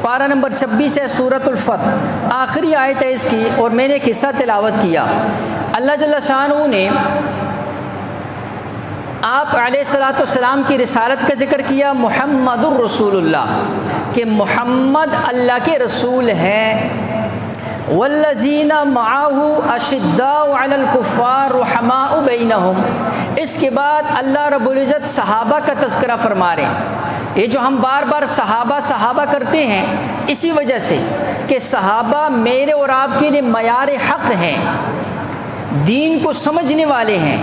پارہ نمبر 26 ہے سورۃ الفتح، آخری آیت ہے اس کی، اور میں نے قصہ تلاوت کیا۔ اللہ جل شانہ نے آپ علیہ الصلوۃ والسلام کی رسالت کا ذکر کیا، محمد الرسول اللہ، کہ محمد اللہ کے رسول ہیں۔ والذین معہ اشداء علی الکفار رحماء بینہم، اس کے بعد اللہ رب العزت صحابہ کا تذکرہ فرما رہے ہیں۔ یہ جو ہم بار بار صحابہ کرتے ہیں، اسی وجہ سے کہ صحابہ میرے اور آپ کے لیے معیار حق ہیں، دین کو سمجھنے والے ہیں،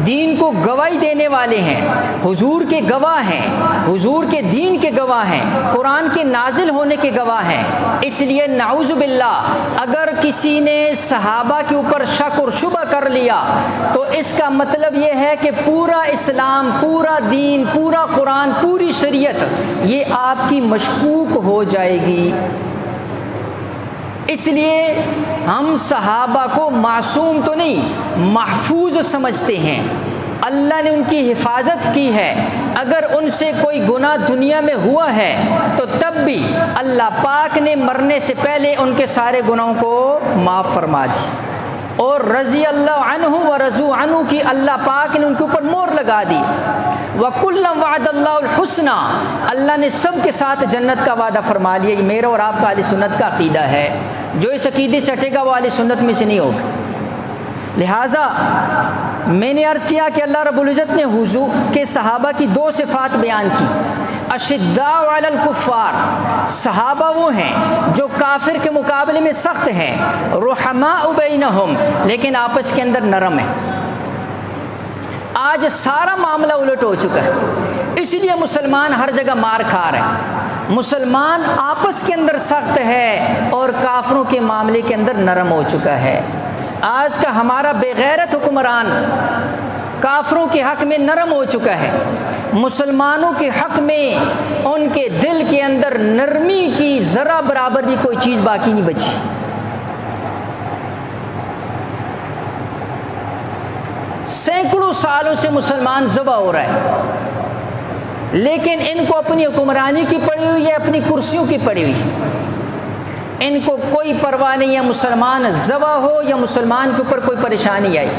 دین کو گواہی دینے والے ہیں، حضور کے گواہ ہیں، حضور کے دین کے گواہ ہیں، قرآن کے نازل ہونے کے گواہ ہیں۔ اس لیے نعوذ باللہ اگر کسی نے صحابہ کے اوپر شک اور شبہ کر لیا تو اس کا مطلب یہ ہے کہ پورا اسلام، پورا دین، پورا قرآن، پوری شریعت یہ آپ کی مشکوک ہو جائے گی۔ اس لیے ہم صحابہ کو معصوم تو نہیں، محفوظ سمجھتے ہیں، اللہ نے ان کی حفاظت کی ہے۔ اگر ان سے کوئی گناہ دنیا میں ہوا ہے تو تب بھی اللہ پاک نے مرنے سے پہلے ان کے سارے گناہوں کو معاف فرما دی، اور رضی اللہ عنہ و رضوا عنہ کی اللہ پاک نے ان کے اوپر مہر لگا دی۔ وَكُلًّا وَعَدَ اللَّهُ الْحُسْنَى، اللہ نے سب کے ساتھ جنت کا وعدہ فرما لیا۔ یہ میرا اور آپ کا اہل سنت کا عقیدہ ہے، جو اس عقیدے سے ہٹے گا وہ اہل سنت میں سے نہیں ہوگا۔ لہٰذا میں نے عرض کیا کہ اللہ رب العزت نے حضور کے صحابہ کی دو صفات بیان کی، اشداء علی الکفار، صحابہ وہ ہیں جو کافر کے مقابلے میں سخت ہیں، رحماء بینہم، لیکن آپس کے اندر نرم ہیں۔ آج سارا معاملہ الٹ ہو چکا ہے، اس لیے مسلمان ہر جگہ مار کھا رہے ہیں۔ مسلمان آپس کے اندر سخت ہے اور کافروں کے معاملے کے اندر نرم ہو چکا ہے۔ آج کا ہمارا بے غیرت حکمران کافروں کے حق میں نرم ہو چکا ہے، مسلمانوں کے حق میں ان کے دل کے اندر نرمی کی ذرا برابر بھی کوئی چیز باقی نہیں بچی۔ سینکڑوں سالوں سے مسلمان ذبح ہو رہا ہے، لیکن ان کو اپنی حکمرانی کی پڑی ہوئی ہے، اپنی کرسیوں کی پڑی ہوئی ہے، ان کو کوئی پرواہ نہیں ہے مسلمان ذبح ہو یا مسلمان کے اوپر کوئی پریشانی آئی۔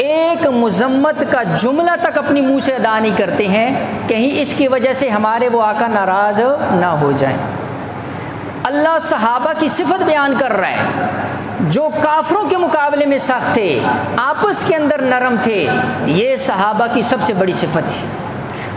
ایک مذمت کا جملہ تک اپنی منہ سے ادا نہیں کرتے ہیں، کہیں اس کی وجہ سے ہمارے وہ آقا ناراض نہ ہو جائیں۔ اللہ صحابہ کی صفت بیان کر رہا ہے، جو کافروں کے مقابلے میں سخت تھے، آپس کے اندر نرم تھے، یہ صحابہ کی سب سے بڑی صفت تھی۔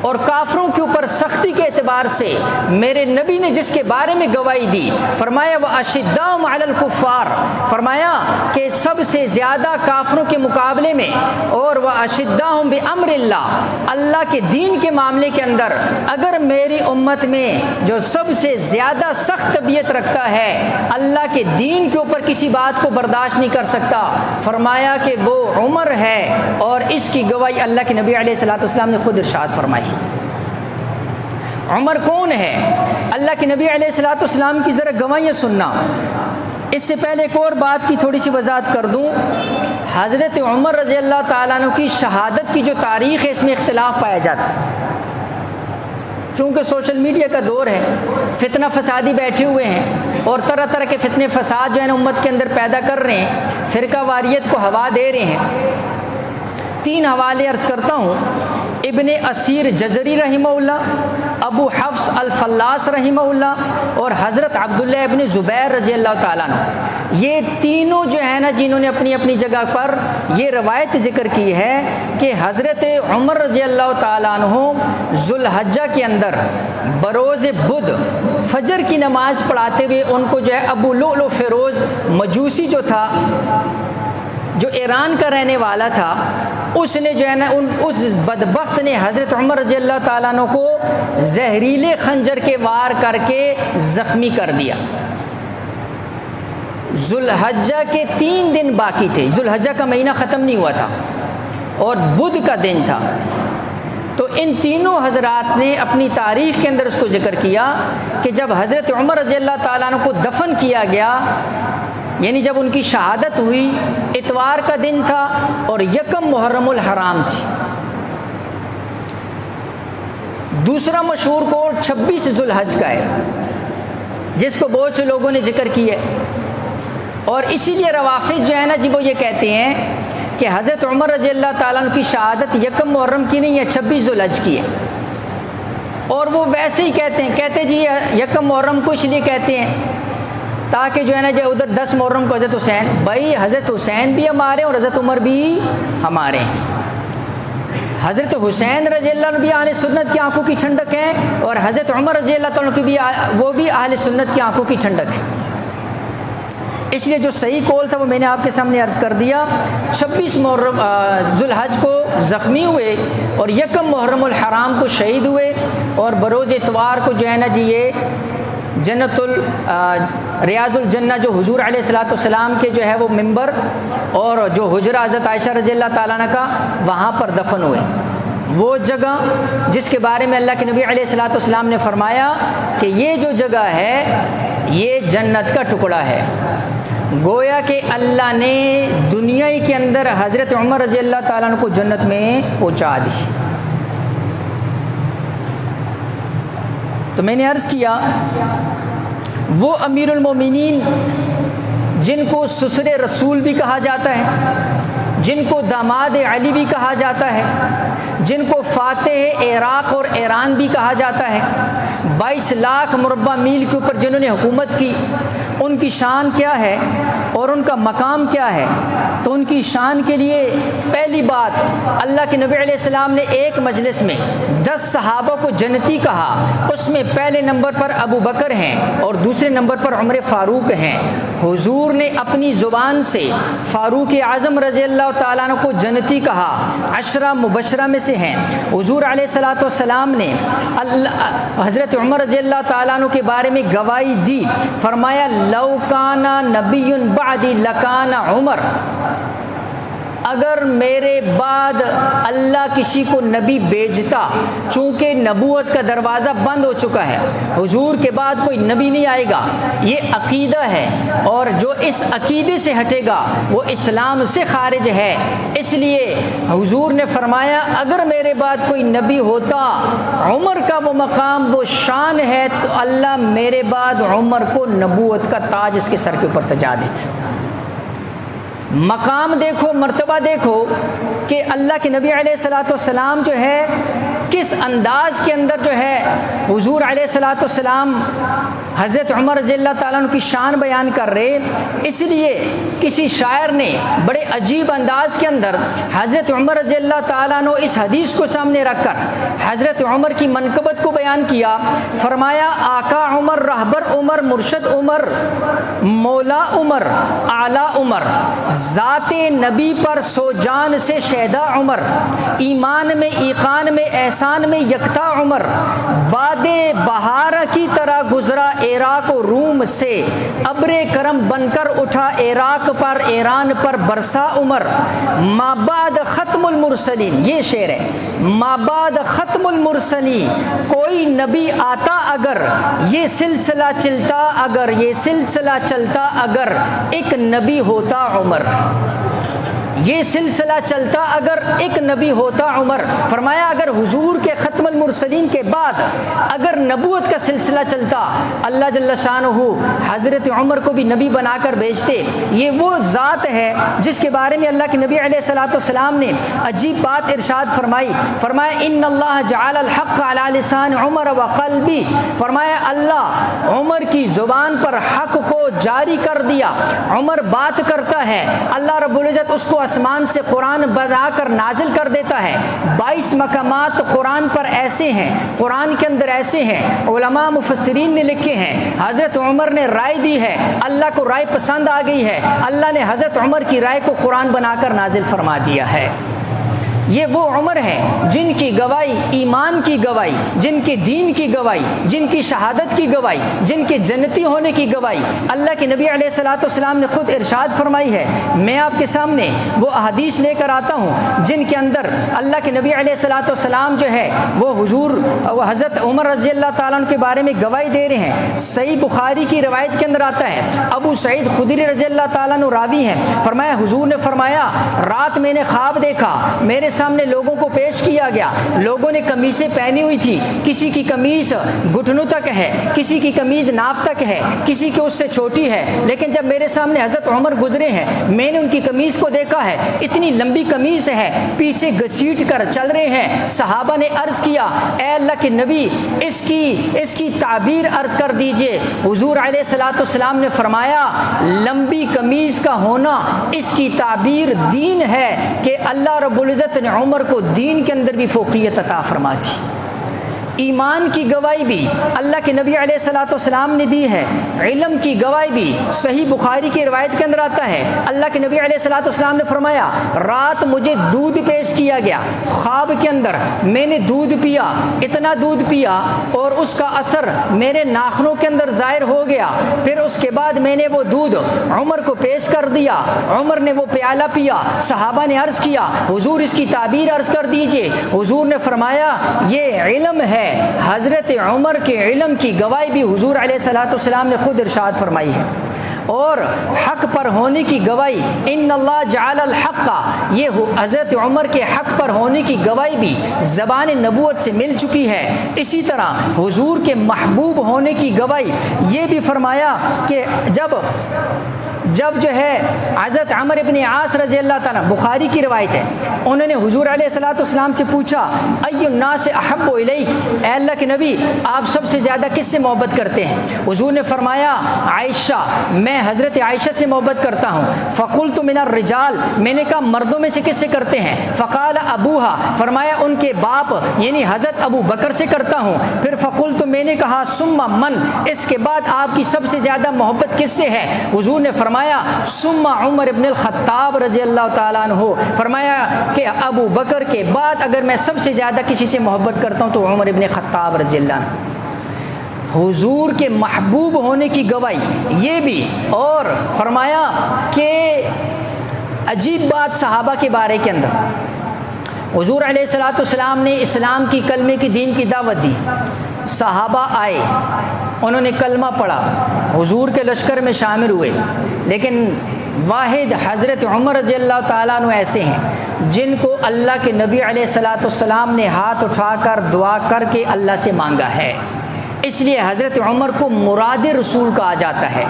اور کافروں کے اوپر سختی کے اعتبار سے میرے نبی نے جس کے بارے میں گواہی دی، فرمایا وَأَشِدَّاءُ عَلَى الْكُفَّارِ، فرمایا کہ سب سے زیادہ کافروں کے مقابلے میں، اور وَأَشِدَّاهُمْ بِأَمْرِ اللَّهِ، اللہ کے دین کے معاملے کے اندر اگر میری امت میں جو سب سے زیادہ سخت طبیعت رکھتا ہے، اللہ کے دین کے اوپر کسی بات کو برداشت نہیں کر سکتا، فرمایا کہ وہ عمر ہے، اور اس کی گواہی اللہ کے نبی علیہ الصلوۃ والسلام نے خود ارشاد فرمائی۔ عمر کون ہے؟ اللہ کے نبی علیہ الصلوۃ والسلام کی ذرا گواہیاں سننا۔ اس سے پہلے ایک اور بات کی تھوڑی سی وضاحت کر دوں، حضرت عمر رضی اللہ تعالیٰ عنہ کی شہادت کی جو تاریخ ہے اس میں اختلاف پایا جاتا ہے، چونکہ سوشل میڈیا کا دور ہے، فتنہ فسادی بیٹھے ہوئے ہیں اور طرح طرح کے فتنے فساد جو ہے نا امت کے اندر پیدا کر رہے ہیں، فرقہ واریت کو ہوا دے رہے ہیں۔ 3 حوالے عرض کرتا ہوں، ابن اسیر جزری رحمہ اللہ، ابو حفص الفلاس رحمہ اللہ، اور حضرت عبداللہ ابن زبیر رضی اللہ تعالیٰ عنہ، یہ تینوں جو ہے نا جنہوں نے اپنی اپنی جگہ پر یہ روایت ذکر کی ہے کہ حضرت عمر رضی اللہ تعالیٰ عنہ ذوالحجہ کے اندر بروز بدھ فجر کی نماز پڑھاتے ہوئے ان کو جو ہے ابو لؤلؤ فیروز مجوسی جو تھا، جو ایران کا رہنے والا تھا، اس نے جو ہے نا اس بدبخت نے حضرت عمر رضی اللہ تعالیٰ عنہ کو زہریلے خنجر کے وار کر کے زخمی کر دیا۔ ذوالحجہ کے 3 دن باقی تھے، ذوالحجہ کا مہینہ ختم نہیں ہوا تھا اور بدھ کا دن تھا، تو ان تینوں حضرات نے اپنی تاریخ کے اندر اس کو ذکر کیا کہ جب حضرت عمر رضی اللہ تعالیٰ عنہ کو دفن کیا گیا، یعنی جب ان کی شہادت ہوئی، اتوار کا دن تھا اور 1 محرم الحرام تھی۔ دوسرا مشہور قول 26 ذوالحج کا ہے، جس کو بہت سے لوگوں نے ذکر کی ہے. اور اسی لیے روافض جو ہے نا جی وہ یہ کہتے ہیں کہ حضرت عمر رضی اللہ تعالیٰ عنہ کی شہادت یکم محرم کی نہیں ہے، 26 ذوالحج کی ہے. اور وہ ویسے ہی کہتے جی یکم محرم کو اس لیے کہتے ہیں تاکہ جو ہے نا جو ادھر 10 محرم کو حضرت حسین، بھائی حضرت حسین بھی ہمارے ہیں اور حضرت عمر بھی ہمارے ہیں. حضرت حسین رضی اللہ عنہ بھی اہل سنت کی آنکھوں کی ٹھنڈک ہیں، اور حضرت عمر رضی اللہ تعالیٰ عنہ کی بھی وہ بھی اہل سنت کی آنکھوں کی ٹھنڈک ہے. اس لیے جو صحیح قول تھا وہ میں نے آپ کے سامنے عرض کر دیا. 26 محرم ذوالحج کو زخمی ہوئے اور یکم محرم الحرام کو شہید ہوئے، اور بروز اتوار کو جو ہے نا جی یہ جنت ریاض الجنہ جو حضور علیہ الصلوۃ والسلام کے جو ہے وہ ممبر اور جو حجرہ حضرت عائشہ رضی اللہ تعالیٰ عنہ کا، وہاں پر دفن ہوئے. وہ جگہ جس کے بارے میں اللہ کے نبی علیہ الصلوۃ والسلام نے فرمایا کہ یہ جو جگہ ہے یہ جنت کا ٹکڑا ہے. گویا کہ اللہ نے دنیا ہی کے اندر حضرت عمر رضی اللہ تعالیٰ عنہ کو جنت میں پہنچا دی. تو میں نے عرض کیا وہ امیر المومنین جن کو سسر رسول بھی کہا جاتا ہے، جن کو داماد علی بھی کہا جاتا ہے، جن کو فاتح عراق اور ایران بھی کہا جاتا ہے، 22 لاکھ مربع میل کے اوپر جنہوں نے حکومت کی، ان کی شان کیا ہے اور ان کا مقام کیا ہے؟ تو ان کی شان کے لیے پہلی بات اللہ کے نبی علیہ السلام نے ایک مجلس میں 10 صحابہ کو جنتی کہا. اس میں پہلے نمبر پر ابو بکر ہیں اور دوسرے نمبر پر عمر فاروق ہیں. حضور نے اپنی زبان سے فاروق اعظم رضی اللہ تعالیٰ عنہ کو جنتی کہا، 10 مبشرہ میں سے ہیں. حضور علیہ الصلوۃ والسلام نے حضرت عمر رضی اللہ تعالیٰ عنہ کے بارے میں گواہی دی، فرمایا لو کان نبی بعدی لکان عمر، اگر میرے بعد اللہ کسی کو نبی بھیجتا، چونکہ نبوت کا دروازہ بند ہو چکا ہے، حضور کے بعد کوئی نبی نہیں آئے گا، یہ عقیدہ ہے، اور جو اس عقیدے سے ہٹے گا وہ اسلام سے خارج ہے. اس لیے حضور نے فرمایا اگر میرے بعد کوئی نبی ہوتا، عمر کا وہ مقام وہ شان ہے، تو اللہ میرے بعد عمر کو نبوت کا تاج اس کے سر کے اوپر سجا دیتا. مقام دیکھو، مرتبہ دیکھو کہ اللہ کے نبی علیہ الصلوۃ والسلام جو ہے کس انداز کے اندر جو ہے حضور علیہ الصلوۃ والسلام حضرت عمر رضی اللہ تعالیٰ عنہ کی شان بیان کر رہے. اس لیے کسی شاعر نے بڑے عجیب انداز کے اندر حضرت عمر رضی اللہ تعالیٰ عنہ اس حدیث کو سامنے رکھ کر حضرت عمر کی منقبت کو بیان کیا. فرمایا آقا عمر، رہبر عمر، مرشد عمر، مولا عمر، اعلیٰ عمر، ذات نبی پر سو جان سے شہدا عمر، ایمان میں ایقان میں احسان میں یکتا عمر، باد بہار کی طرح گزرا عراق و روم سے، ابر کرم بن کر اٹھا عراق پر ایران پر برسا عمر، مابعد ختم المرسلین، یہ شعر ہے، مابعد ختم المرسلین، کوئی نبی آتا اگر یہ سلسلہ چلتا، اگر یہ سلسلہ چلتا اگر ایک نبی ہوتا عمر، یہ سلسلہ چلتا اگر ایک نبی ہوتا عمر. فرمایا اگر حضور کے ختم المرسلین کے بعد اگر نبوت کا سلسلہ چلتا، اللہ جل شانہ حضرت عمر کو بھی نبی بنا کر بھیجتے. یہ وہ ذات ہے جس کے بارے میں اللہ کے نبی علیہ الصلوۃ والسلام نے عجیب بات ارشاد فرمائی. فرمایا ان اللہ جعل الحق علی لسان عمر وقلبی، فرمایا اللہ عمر کی زبان پر حق کو جاری کر دیا. عمر بات کرتا ہے، اللہ رب العزت اس کو آسمان سے قرآن بنا کر نازل کر دیتا ہے. 22 مقامات قرآن پر ایسے ہیں، قرآن کے اندر ایسے ہیں، علماء مفسرین نے لکھے ہیں. حضرت عمر نے رائے دی ہے، اللہ کو رائے پسند آ گئی ہے، اللہ نے حضرت عمر کی رائے کو قرآن بنا کر نازل فرما دیا ہے. یہ وہ عمر ہیں جن کی گواہی ایمان کی گواہی، جن کے دین کی گواہی، جن کی شہادت کی گواہی، جن کے جنتی ہونے کی گواہی اللہ کے نبی علیہ الصلوۃ والسلام نے خود ارشاد فرمائی ہے. میں آپ کے سامنے وہ احادیث لے کر آتا ہوں جن کے اندر اللہ کے نبی علیہ الصلوۃ والسلام جو ہے وہ حضور وہ حضرت عمر رضی اللہ تعالیٰ عنہ کے بارے میں گواہی دے رہے ہیں. صحیح بخاری کی روایت کے اندر آتا ہے، ابو سعید خدری رضی اللہ تعالیٰ عنہ راوی ہیں، فرمایا حضور نے فرمایا رات میں نے خواب دیکھا، میرے سامنے لوگوں کو پیش کیا گیا. لوگوں نے قمیصیں پہنی ہوئی تھی, کسی کی قمیص گھٹنوں تک ہے, کسی کی قمیص ناف تک ہے, کسی کی اس سے چھوٹی ہے. لیکن جب میرے سامنے حضرت عمر گزرے ہیں, میں نے ان کی قمیص کو دیکھا ہے, اتنی لمبی قمیص ہے, پیچھے گھسیٹ کر چل رہے ہیں. صحابہ نے عرض کیا, اے اللہ کے نبی, اس کی تعبیر عرض کر دیجئے. حضور علیہ الصلوۃ والسلام نے فرمایا, لمبی قمیص کا ہونا اس کی تعبیر دین ہے کہ اللہ رب العزت نے عمر کو دین کے اندر بھی فوقیت عطا فرما دی. ایمان کی گواہی بھی اللہ کے نبی علیہ الصلوۃ والسلام نے دی ہے. علم کی گواہی بھی صحیح بخاری کی روایت کے اندر آتا ہے. اللہ کے نبی علیہ الصلوۃ والسلام نے فرمایا, رات مجھے دودھ پیش کیا گیا, خواب کے اندر میں نے دودھ پیا, اتنا دودھ پیا اور اس کا اثر میرے ناخنوں کے اندر ظاہر ہو گیا. پھر اس کے بعد میں نے وہ دودھ عمر کو پیش کر دیا. عمر نے وہ پیالہ پیا. صحابہ نے عرض کیا, حضور اس کی تعبیر عرض کر دیجئے. حضور نے فرمایا, یہ علم ہے. حضرت عمر کے علم کی گواہی بھی حضور علیہ الصلوۃ والسلام نے خود ارشاد فرمائی ہے. اور حق پر ہونے کی گواہی, ان اللہ جعل الحق, یہ حضرت عمر کے حق پر ہونے کی گواہی بھی زبان نبوت سے مل چکی ہے. اسی طرح حضور کے محبوب ہونے کی گواہی یہ بھی فرمایا کہ جب جو ہے حضرت عمر ابن عاص رضی اللہ تعالیٰ, بخاری کی روایت ہے, انہوں نے حضور علیہ الصلوۃ والسلام سے پوچھا, ای الناس احب الیک, اے اللہ کے نبی آپ سب سے زیادہ کس سے محبت کرتے ہیں؟ حضور نے فرمایا, عائشہ, میں حضرت عائشہ سے محبت کرتا ہوں. فقلت من الرجال, میں نے کہا مردوں میں سے کس سے کرتے ہیں؟ فقال ابوہا, فرمایا ان کے باپ یعنی حضرت ابو بکر سے کرتا ہوں. پھر فقلت, میں نے کہا ثم من, اس کے بعد آپ کی سب سے زیادہ محبت کس سے ہے؟ حضور نے فرمایا ثم عمر ابن الخطاب رضی اللہ تعالیٰ عنہ, فرمایا کہ ابو بکر کے بعد اگر میں سب سے زیادہ کسی سے محبت کرتا ہوں تو عمر ابن خطاب رضی اللہ عنہ. حضور کے محبوب ہونے کی گواہی یہ بھی. اور فرمایا کہ عجیب بات صحابہ کے بارے کے اندر, حضور علیہ الصلوۃ والسلام نے اسلام کی, کلمے کی, دین کی دعوت دی. صحابہ آئے, انہوں نے کلمہ پڑھا, حضور کے لشکر میں شامل ہوئے. لیکن واحد حضرت عمر رضی اللہ تعالیٰ عنہ ایسے ہیں جن کو اللہ کے نبی علیہ الصلوۃ والسلام نے ہاتھ اٹھا کر دعا کر کے اللہ سے مانگا ہے. اس لیے حضرت عمر کو مراد رسول کہا جاتا ہے.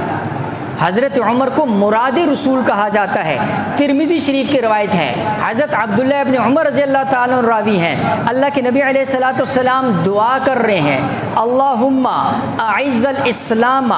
حضرت عمر کو مراد رسول کہا جاتا ہے. ترمذی شریف کی روایت ہے, حضرت عبداللہ ابن عمر رضی اللہ تعالیٰ عنہ راوی ہیں, اللہ کے نبی علیہ الصلوۃ والسلام دعا کر رہے ہیں, اللہم اعز الاسلام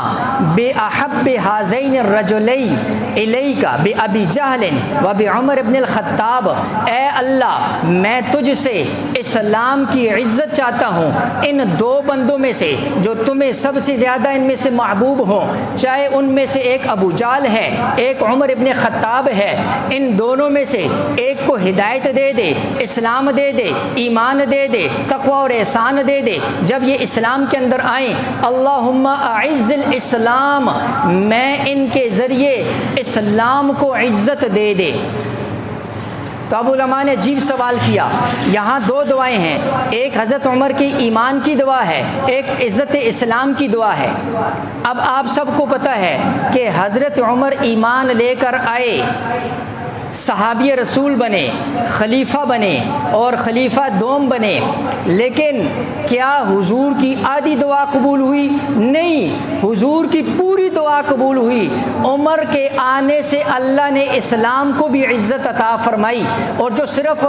باحب هذین الرجلین الیک بابی جہل و بعمر ابن الخطاب, اے اللہ میں تجھ سے اسلام کی عزت چاہتا ہوں ان دو بندوں میں سے جو تمہیں سب سے زیادہ ان میں سے محبوب ہوں, چاہے ان میں سے ایک ابو جہل ہے, ایک عمر ابن خطاب ہے. ان دونوں میں سے ایک کو ہدایت دے دے, اسلام دے دے, ایمان دے دے, تقوی اور احسان دے دے. جب یہ اسلام کے اندر آئیں, اللہم اعز الاسلام, میں ان کے ذریعے اسلام کو عزت دے دے. تو اب علماء نے عجیب سوال کیا, یہاں دو دعائیں ہیں, ایک حضرت عمر کی ایمان کی دعا ہے, ایک عزت اسلام کی دعا ہے. اب آپ سب کو پتہ ہے کہ حضرت عمر ایمان لے کر آئے, صحابی رسول بنے, خلیفہ بنے اور خلیفہ دوم بنے, لیکن کیا حضور کی آدھی دعا قبول ہوئی؟ نہیں, حضور کی پوری دعا قبول ہوئی. عمر کے آنے سے اللہ نے اسلام کو بھی عزت عطا فرمائی, اور جو صرف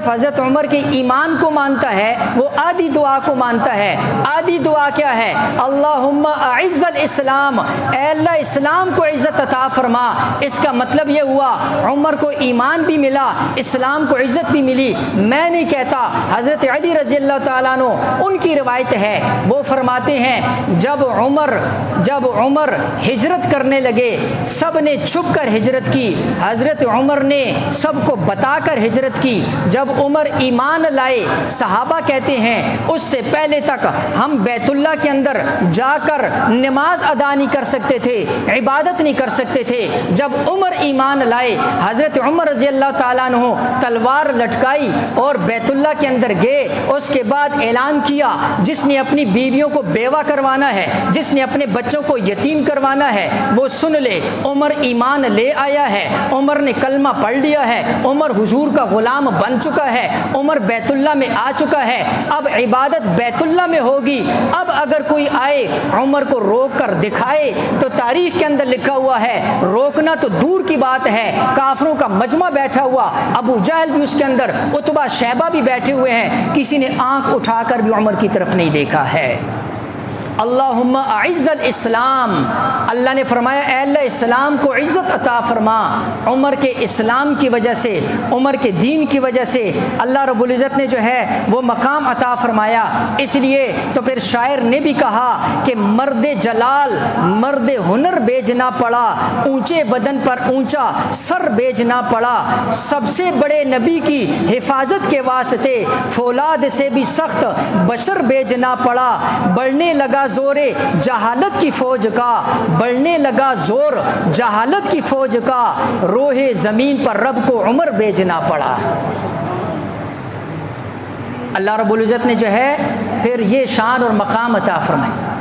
حضرت عمر کے ایمان کو مانتا ہے وہ آدھی دعا کو مانتا ہے. آدھی دعا کیا ہے؟ اللہم اعز الاسلام, اے اللہ اسلام کو عزت عطا فرما. اس کا مطلب یہ ہوا عمر کو ایمان بھی ملا, اسلام کو عزت بھی ملی. میں نہیں کہتا, حضرت علی رضی اللہ تعالیٰ عنہ ان کی روایت ہے, وہ فرماتے ہیں جب عمر ہجرت کرنے لگے, سب نے چھپ کر ہجرت کی, حضرت عمر نے سب کو بتا کر ہجرت کی. جب عمر ایمان لائے, صحابہ کہتے ہیں اس سے پہلے تک ہم بیت اللہ کے اندر جا کر نماز ادا نہیں کر سکتے تھے, عبادت نہیں کر سکتے تھے. جب عمر ایمان لائے, حضرت عمر رضی اللہ تعالیٰ عنہ تلوار لٹکائی اور بیت اللہ کے اندر گئے, اس کے بعد اعلان کیا جس نے اپنی بیویوں کو بیوہ کروانا ہے، جس نے اپنے بچوں کو یتیم کروانا ہے، وہ سن لے عمر ایمان لے آیا ہے، عمر نے کلمہ پڑھ لیا ہے، عمر حضور کا غلام بن چکا ہے، عمر بیت اللہ میں آ چکا ہے، اب عبادت بیت اللہ میں ہوگی۔ اب اگر کوئی آئے عمر کو روک کر دکھائے تو تاریخ کے اندر لکھا ہوا ہے، روکنا تو دور کی بات ہے، کافروں کا مجمع بیٹھا ہوا، ابو جہل بھی اس کے اندر، عتبہ شیبہ بھی بیٹھے ہوئے ہیں، کسی نے آنکھ اٹھا کر بھی عمر کی طرف نہیں دیکھا ہے۔ اللہم اعز الاسلام، اللہ نے فرمایا اے اللہ اسلام کو عزت عطا فرما۔ عمر کے اسلام کی وجہ سے، عمر کے دین کی وجہ سے اللہ رب العزت نے جو ہے وہ مقام عطا فرمایا۔ اس لیے تو پھر شاعر نے بھی کہا کہ مرد جلال مرد ہنر بیجنا پڑا، اونچے بدن پر اونچا سر بیجنا پڑا، سب سے بڑے نبی کی حفاظت کے واسطے فولاد سے بھی سخت بشر بیجنا پڑا، بڑھنے لگا زور جہالت کی فوج کا، بڑھنے لگا زور جہالت کی فوج کا، روح زمین پر رب کو عمر بیچنا پڑا۔ اللہ رب العزت نے جو ہے پھر یہ شان اور مقام عطا فرمائے۔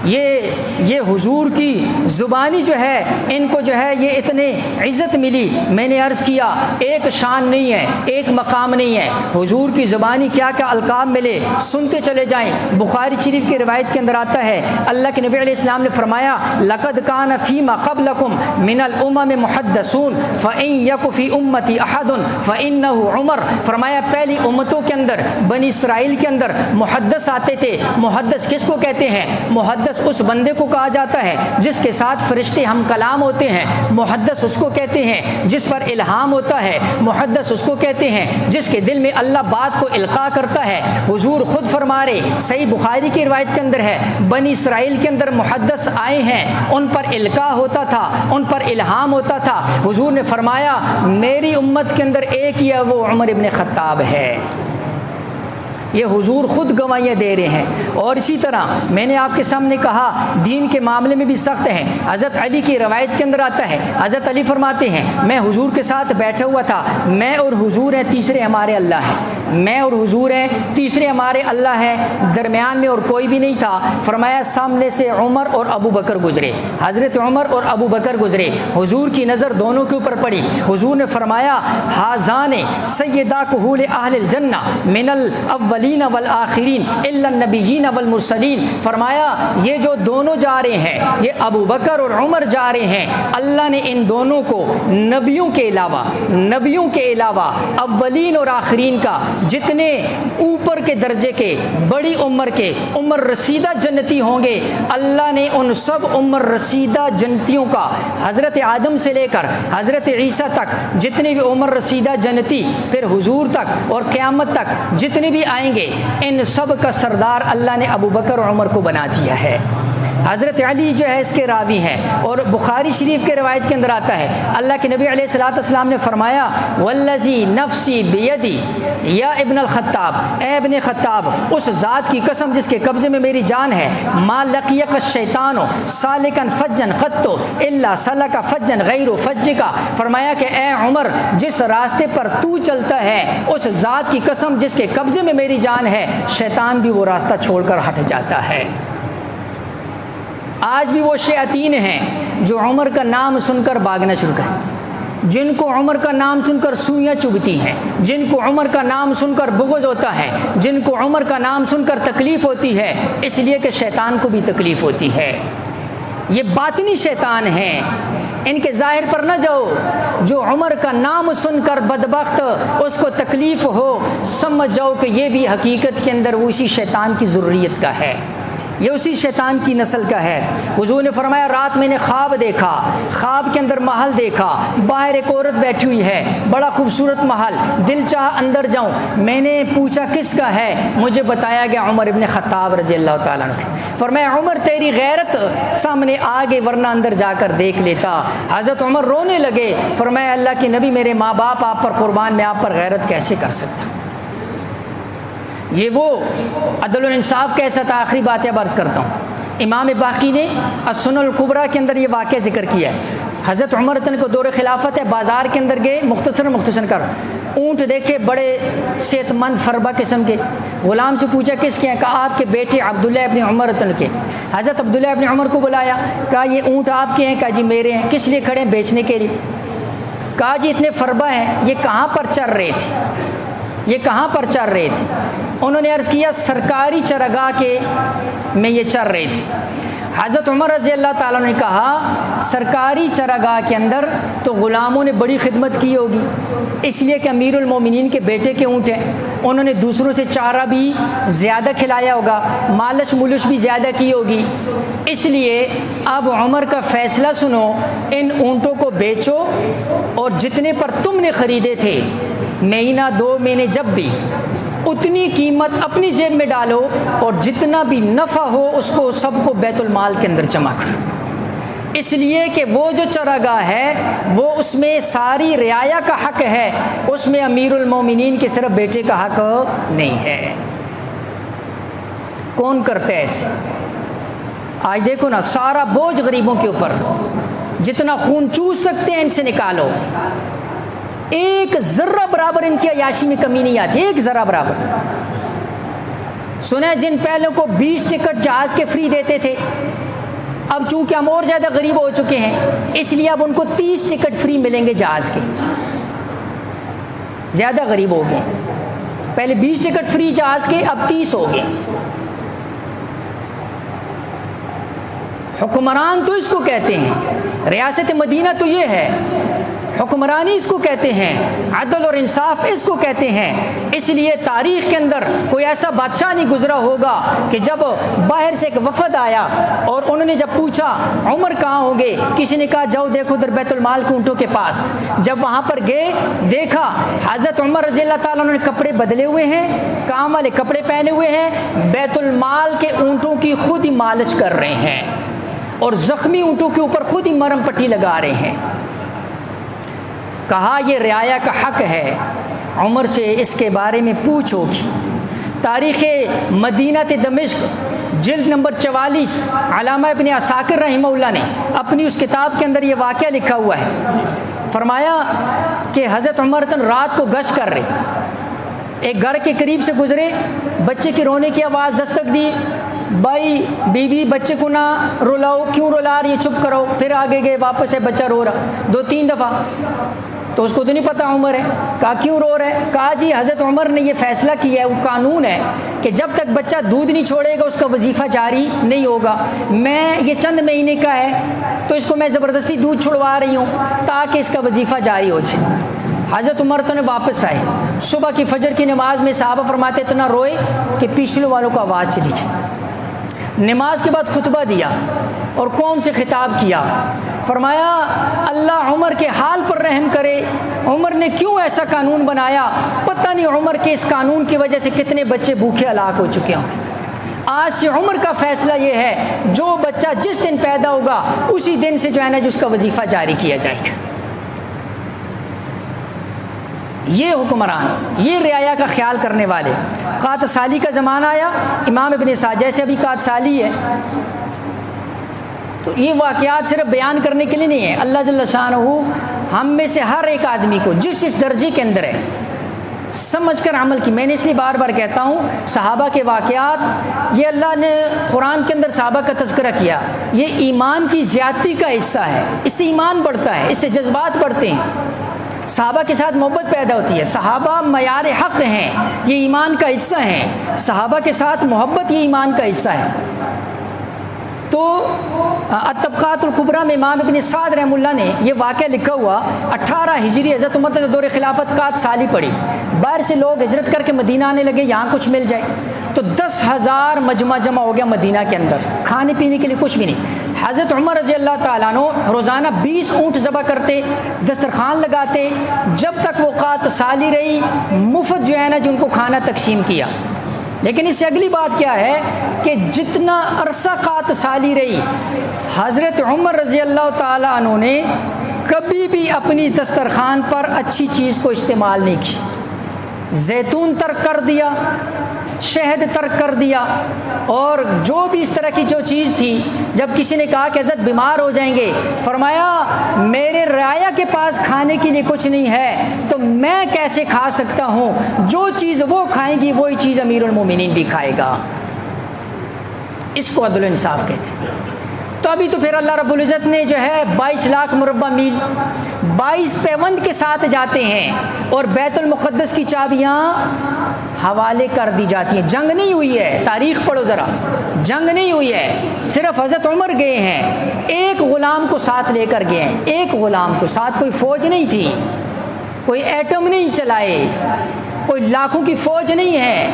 یہ حضور کی زبانی جو ہے ان کو جو ہے یہ اتنے عزت ملی۔ میں نے عرض کیا ایک شان نہیں ہے، ایک مقام نہیں ہے، حضور کی زبانی کیا کیا القاب ملے، سنتے چلے جائیں۔ بخاری شریف کی روایت کے اندر آتا ہے اللہ کے نبی علیہ السلام نے فرمایا لقد کان فیما قبلکم من الامم محدثون فان یک فی امتی احد فانہ عمر، فرمایا پہلی امتوں کے اندر بنی اسرائیل کے اندر محدث آتے تھے۔ محدث کس کو کہتے ہیں؟ محدث اس بندے کو کہا جاتا ہے جس کے ساتھ فرشتے ہم کلام ہوتے ہیں، محدث اس کو کہتے ہیں جس پر الہام ہوتا ہے، محدث اس کو کہتے ہیں جس کے دل میں اللہ بات کو القاء کرتا ہے۔ حضور خود فرما رہے، صحیح بخاری کی روایت کے اندر ہے، بنی اسرائیل کے اندر محدث آئے ہیں، ان پر القاء ہوتا تھا، ان پر الہام ہوتا تھا۔ حضور نے فرمایا میری امت کے اندر ایک ہی ہے، وہ عمر ابن خطاب ہے۔ یہ حضور خود گواہیاں دے رہے ہیں۔ اور اسی طرح میں نے آپ کے سامنے کہا دین کے معاملے میں بھی سخت ہیں۔ حضرت علی کی روایت کے اندر آتا ہے، حضرت علی فرماتے ہیں میں حضور کے ساتھ بیٹھا ہوا تھا، میں اور حضور ہیں، تیسرے ہمارے اللہ ہیں، میں اور حضور ہیں، تیسرے ہمارے اللہ ہیں، درمیان میں اور کوئی بھی نہیں تھا۔ فرمایا سامنے سے عمر اور ابو بکر گزرے، حضرت عمر اور ابو بکر گزرے، حضور کی نظر دونوں کے اوپر پڑی۔ حضور نے فرمایا ہذان سیدا کہول اہل الجنہ من الاول والآخرین الا النبیین والمرسلین، فرمایا یہ جو دونوں جا رہے ہیں، یہ ابو بکر اور عمر جا رہے ہیں، اللہ نے ان دونوں کو نبیوں کے علاوہ اولین اور آخرین کا جتنے اوپر کے درجے کے بڑی عمر کے عمر رسیدہ جنتی ہوں گے، اللہ نے ان سب عمر رسیدہ جنتیوں کا حضرت آدم سے لے کر حضرت عیسیٰ تک جتنے بھی عمر رسیدہ جنتی پھر حضور تک اور قیامت تک جتنے بھی آئیں گے، ان سب کا سردار اللہ نے ابو بکر اور عمر کو بنا دیا ہے۔ حضرت علی جو ہے اس کے راوی ہیں، اور بخاری شریف کے روایت کے اندر آتا ہے اللہ کے نبی علیہ الصلوۃ والسلام نے فرمایا والذی نفسی بیدی یا ابن الخطاب، اے ابن خطاب اس ذات کی قسم جس کے قبضے میں میری جان ہے، ما لقیک الشیطان سالکا فجا قط الا سلک فجا غیر فجک، فرمایا کہ اے عمر جس راستے پر تو چلتا ہے اس ذات کی قسم جس کے قبضے میں میری جان ہے، شیطان بھی وہ راستہ چھوڑ کر ہٹ جاتا ہے۔ آج بھی وہ شیاطین ہیں جو عمر کا نام سن کر بھاگنا شروع کریں، جن کو عمر کا نام سن کر سوئیاں چبھتی ہیں، جن کو عمر کا نام سن کر بغض ہوتا ہے، جن کو عمر کا نام سن کر تکلیف ہوتی ہے، اس لیے کہ شیطان کو بھی تکلیف ہوتی ہے۔ یہ باطنی شیطان ہیں، ان کے ظاہر پر نہ جاؤ۔ جو عمر کا نام سن کر بدبخت اس کو تکلیف ہو، سمجھ جاؤ کہ یہ بھی حقیقت کے اندر اسی شیطان کی ذریت کا ہے، یہ اسی شیطان کی نسل کا ہے۔ حضور نے فرمایا رات میں نے خواب دیکھا، خواب کے اندر محل دیکھا، باہر ایک عورت بیٹھی ہوئی ہے، بڑا خوبصورت محل، دل چاہ اندر جاؤں، میں نے پوچھا کس کا ہے، مجھے بتایا گیا عمر ابن خطاب رضی اللہ تعالیٰ عنہ۔ فرمایا عمر تیری غیرت سامنے آ گئی ورنہ اندر جا کر دیکھ لیتا۔ حضرت عمر رونے لگے، فرمایا اللہ کے نبی میرے ماں باپ آپ پر قربان، میں آپ پر غیرت کیسے کر سکتا۔ یہ وہ عدل و انصاف کیسا تھا۔ آخری بات اب عرض کرتا ہوں، امام باقی نے السنن الکبریٰ کے اندر یہ واقعہ ذکر کیا ہے۔ حضرت عمر کو دور خلافت ہے، بازار کے اندر گئے، مختصر کر اونٹ دیکھے بڑے صحت مند فربا قسم کے. غلام سے پوچھا کس کے ہیں؟ کہا آپ کے بیٹے عبداللہ ابن عمر کے. حضرت عبداللہ ابن عمر کو بلایا, کہا یہ اونٹ آپ کے ہیں؟ کہا جی میرے ہیں. کس لیے کھڑے ہیں؟ بیچنے کے لیے. کہا جی اتنے فربا ہیں, یہ کہاں پر چر رہے تھے؟ یہ کہاں پر چر رہے تھے؟ انہوں نے عرض کیا سرکاری چراگاہ کے میں یہ چر رہے تھے. حضرت عمر رضی اللہ تعالیٰ نے کہا سرکاری چراگاہ کے اندر تو غلاموں نے بڑی خدمت کی ہوگی, اس لیے کہ امیر المومنین کے بیٹے کے اونٹ ہیں, انہوں نے دوسروں سے چارہ بھی زیادہ کھلایا ہوگا, مالش ملش بھی زیادہ کی ہوگی, اس لیے اب عمر کا فیصلہ سنو, ان اونٹوں کو بیچو اور جتنے پر تم نے خریدے تھے مہینہ 2 مہینے جب بھی اتنی قیمت اپنی جیب میں ڈالو اور جتنا بھی نفع ہو اس کو سب کو بیت المال کے اندر جمع کرو, اس لیے کہ وہ جو چراگاہ ہے وہ اس میں ساری رعایا کا حق ہے, اس میں امیر المومنین کے صرف بیٹے کا حق نہیں ہے. کون کرتے ایسے؟ آج دیکھو نا سارا بوجھ غریبوں کے اوپر, جتنا خون چوس سکتے ہیں ان سے نکالو, ایک ذرہ برابر ان کی عیاشی میں کمی نہیں آتی, ایک ذرہ برابر. سنا ہے جن پہلوں کو 20 ٹکٹ جہاز کے فری دیتے تھے, اب چونکہ ہم اور زیادہ غریب ہو چکے ہیں اس لیے اب ان کو 30 ٹکٹ فری ملیں گے جہاز کے, زیادہ غریب ہو گئے. پہلے 20 ٹکٹ فری جہاز کے, اب 30 ہو گئے. حکمران تو اس کو کہتے ہیں, ریاست مدینہ تو یہ ہے, حکمرانی اس کو کہتے ہیں, عدل اور انصاف اس کو کہتے ہیں. اس لیے تاریخ کے اندر کوئی ایسا بادشاہ نہیں گزرا ہوگا کہ جب باہر سے ایک وفد آیا اور انہوں نے جب پوچھا عمر کہاں ہوں گے, کسی نے کہا جاؤ دیکھو ادھر بیت المال کے اونٹوں کے پاس. جب وہاں پر گئے دیکھا حضرت عمر رضی اللہ تعالیٰ نے کپڑے بدلے ہوئے ہیں, کام والے کپڑے پہنے ہوئے ہیں, بیت المال کے اونٹوں کی خود ہی مالش کر رہے ہیں اور زخمی اونٹوں کے اوپر خود ہی مرہم پٹی لگا رہے ہیں. کہا یہ رعایا کا حق ہے, عمر سے اس کے بارے میں پوچھو گی. تاریخ مدینہ دمشق جلد نمبر 44 علامہ ابن عساکر رحمہ اللہ نے اپنی اس کتاب کے اندر یہ واقعہ لکھا ہوا ہے. فرمایا کہ حضرت عمر رات کو گشت کر رہے, ایک گھر کے قریب سے گزرے, بچے کے رونے کی آواز دستک دی, بھائی بیوی بچے کو نہ رلاؤ, کیوں رلا رہی ہے, چپ کرو. پھر آگے گئے, واپس ہے بچہ رو رہا 2-3 دفعہ, تو اس کو تو نہیں پتا عمر ہے. کہا کیوں رو رہا ہے؟ کہا جی حضرت عمر نے یہ فیصلہ کیا ہے, وہ قانون ہے کہ جب تک بچہ دودھ نہیں چھوڑے گا اس کا وظیفہ جاری نہیں ہوگا. میں یہ چند مہینے کا ہے تو اس کو میں زبردستی دودھ چھڑوا رہی ہوں تاکہ اس کا وظیفہ جاری ہو جائے. حضرت عمر تو نے واپس آئے, صبح کی فجر کی نماز میں صحابہ فرماتے اتنا روئے کہ پچھلے والوں کو آواز چلی گئی. نماز کے بعد خطبہ دیا اور قوم سے خطاب کیا. فرمایا اللہ عمر کے حال پر رحم کرے, عمر نے کیوں ایسا قانون بنایا, پتہ نہیں عمر کے اس قانون کی وجہ سے کتنے بچے بھوکے ہلاک ہو چکے ہوں. آج سے عمر کا فیصلہ یہ ہے جو بچہ جس دن پیدا ہوگا اسی دن سے جو ہے نا جس کا وظیفہ جاری کیا جائے گا. یہ حکمران, یہ رعایا کا خیال کرنے والے. قات سالی کا زمانہ آیا, امام ابن سعد جیسے ابھی قات سالی ہے, تو یہ واقعات صرف بیان کرنے کے لیے نہیں ہے. اللہ جل شانہ ہم میں سے ہر ایک آدمی کو جس اس درجے کے اندر ہے سمجھ کر عمل کی. میں نے اس لیے بار بار کہتا ہوں صحابہ کے واقعات, یہ اللہ نے قرآن کے اندر صحابہ کا تذکرہ کیا, یہ ایمان کی زیادتی کا حصہ ہے. اس سے ایمان بڑھتا ہے, اس سے جذبات بڑھتے ہیں, صحابہ کے ساتھ محبت پیدا ہوتی ہے. صحابہ معیار حق ہیں, یہ ایمان کا حصہ ہیں. صحابہ کے ساتھ محبت یہ ایمان کا حصہ ہے. تو الطبقات الکبریٰ میں امام ابن سعد رحمہ اللہ نے یہ واقعہ لکھا ہوا. 18 ہجری حضرت عمر کے دور خلافت قات سالی پڑی, باہر سے لوگ ہجرت کر کے مدینہ آنے لگے, یہاں کچھ مل جائے, تو 10,000 مجمع جمع ہو گیا مدینہ کے اندر, کھانے پینے کے لیے کچھ بھی نہیں. حضرت عمر رضی اللہ تعالیٰ عنہ روزانہ 20 اونٹ ذبح کرتے, دسترخوان لگاتے, جب تک وہ قات سالی رہی مفت جو ہے نا جن کو کھانا تقسیم کیا. لیکن اس سے اگلی بات کیا ہے کہ جتنا عرصہ قات سالی رہی حضرت عمر رضی اللہ تعالیٰ عنہ نے کبھی بھی اپنی دسترخوان پر اچھی چیز کو استعمال نہیں کی. زیتون ترک کر دیا, شہد ترک کر دیا، اور جو بھی اس طرح کی جو چیز تھی، جب کسی نے کہا کہ حضرت بیمار ہو جائیں گے، فرمایا میرے رعایا کے پاس کھانے کے لیے کچھ نہیں ہے تو میں کیسے کھا سکتا ہوں، جو چیز وہ کھائیں گی وہی چیز امیر المومنین بھی کھائے گا۔ اس کو عدل و انصاف کہتے ہیں۔ تو ابھی تو پھر اللہ رب العزت نے جو ہے 22 لاکھ مربع میل 22 پیوند کے ساتھ جاتے ہیں، اور بیت المقدس کی چابیاں حوالے کر دی جاتی ہیں۔ جنگ نہیں ہوئی ہے، تاریخ پڑھو ذرا، جنگ نہیں ہوئی ہے، صرف حضرت عمر گئے ہیں، ایک غلام کو ساتھ لے کر گئے ہیں، ایک غلام کو ساتھ، کوئی فوج نہیں تھی، کوئی ایٹم نہیں چلائے، کوئی لاکھوں کی فوج نہیں ہے،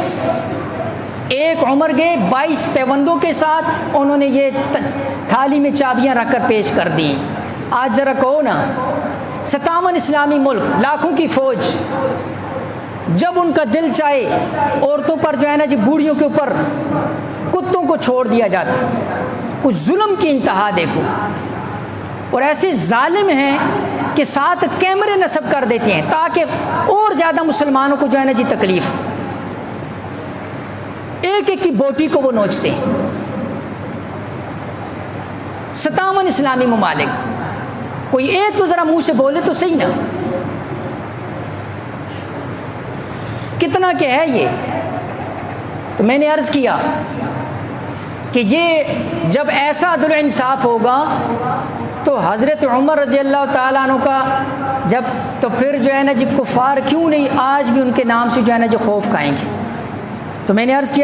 ایک عمر گئے 22 پیوندوں کے ساتھ، انہوں نے یہ تھالی میں چابیاں رکھ کر پیش کر دیں۔ آج ذرا کہو نا، 57 اسلامی ملک، لاکھوں کی فوج، جب ان کا دل چاہے عورتوں پر جو ہے نا جی، بوڑھیوں کے اوپر کتوں کو چھوڑ دیا جاتا، کچھ ظلم کی انتہا دیکھو، اور ایسے ظالم ہیں کہ ساتھ کیمرے نصب کر دیتے ہیں تاکہ اور زیادہ مسلمانوں کو جو ہے نا جی تکلیف، ایک ایک کی بوٹی کو وہ نوچتے ہیں۔ 57 اسلامی ممالک، کوئی ایک تو ذرا منہ سے بولے تو صحیح نا، کتنا کیا ہے یہ؟ تو میں نے عرض کیا کہ یہ جب ایسا عدل و انصاف ہوگا تو حضرت عمر رضی اللہ تعالیٰ عنہ کا جب، تو پھر جو ہے نا جی کفار کیوں نہیں آج بھی ان کے نام سے جو ہے نا جو خوف کھائیں گے۔ تو میں نے عرض کیا